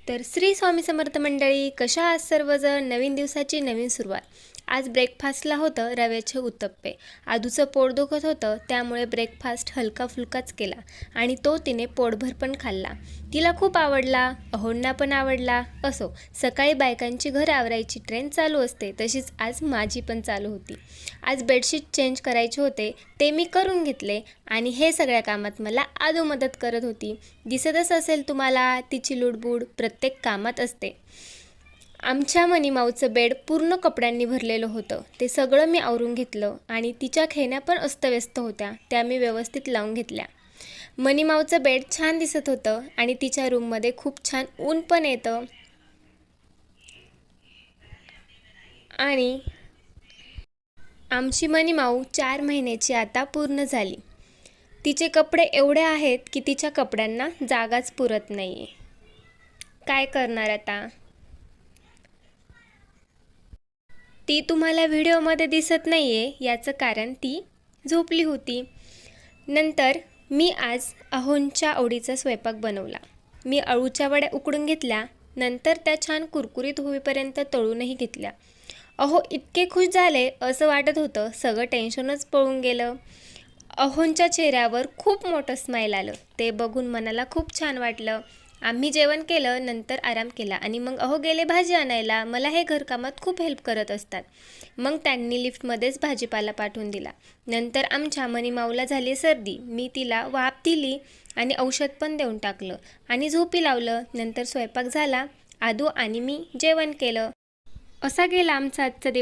तर श्री स्वामी समर्थ मंडळी, कशा आहात सर्वजण। नवीन दिवसाची नवीन सुरुवात। आज ब्रेकफास्टला होतं रव्याचे उत्तप्पे। आदूचं पोट दुखत होतं, त्यामुळे ब्रेकफास्ट हलका फुलकाच केला आणि तो तिने पोटभर पण खाल्ला। तिला खूप आवडला, अहोंना पण आवडला। असो, सकाळी बायकांची घर आवरायची ट्रेन चालू असते, तशीच आज माझी पण चालू होती। आज बेडशीट चेंज करायचे होते, ते मी करून घेतले आणि हे सगळ्या कामात मला आदू मदत करत होती। दिसतच असेल तुम्हाला, तिची लुडबुड प्रत्येक कामात असते। आमच्या मनीमाऊचं बेड पूर्ण कपड्यांनी भरलेलं होतं, ते सगळं मी आवरून घेतलं आणि तिच्या खेळण्या पण अस्तव्यस्त होत्या, त्या मी व्यवस्थित लावून घेतल्या। मनीमाऊचं बेड छान दिसत होतं आणि तिच्या रूममध्ये खूप छान ऊन पण येतं आणि आमची मनीमाऊ 4 महिन्याची आता पूर्ण झाली। तिचे कपडे एवढे आहेत की तिच्या कपड्यांना जागाच पुरत नाहीये। काय करणार आता। ती तुम्हाला व्हिडिओमध्ये दिसत नाहीये, याचं कारण ती झोपली होती। नंतर मी आज अहोंच्या आवडीचा स्वयंपाक बनवला। मी अळूच्या वड्या उकडून घेतल्या, नंतर त्या छान कुरकुरीत होईपर्यंत तळूनही घेतल्या। अहो इतके खुश झाले, असं वाटत होतं सगळं टेन्शनच पळून गेलं। अहोंच्या चेहऱ्यावर खूप मोठं स्माईल आलं, ते बघून मनाला खूप छान वाटलं। आम्ही जेवण केलं, नंतर आराम केला आणि मग अहो गेले भाजी आणायला। मला हे घरकामात खूप हेल्प करत असतात। मग त्यांनी लिफ्टमध्येच भाजीपाला पाठवून दिला। नंतर आमच्या मनीमाऊला झाली सर्दी, मी तिला वाफ दिली आणि औषध पण देऊन टाकलं आणि झोपी लावलं। नंतर स्वयंपाक झाला, आदू आणि मी जेवण केलं। असा गेला आमचा आजचा दिवस।